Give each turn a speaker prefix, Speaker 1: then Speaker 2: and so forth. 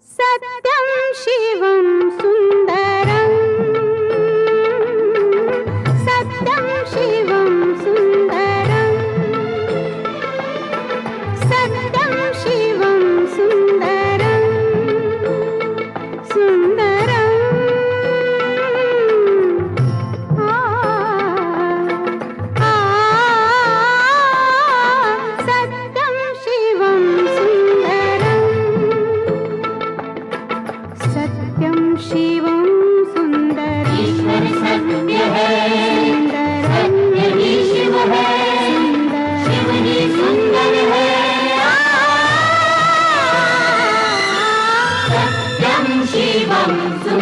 Speaker 1: सत्यं शिवं सुन्दरं सत्यं शिवं सुन्दरं सत्यं शिवं सुन्दरं सुन्दरं सत्यं शिवं सुन्दरं सत्यं शिवं सुन्दरं
Speaker 2: ईश्वर सत्य है, सत्य ही शिव है, शिव ही सुंदर है। सत्यं शिवं सुन्दरं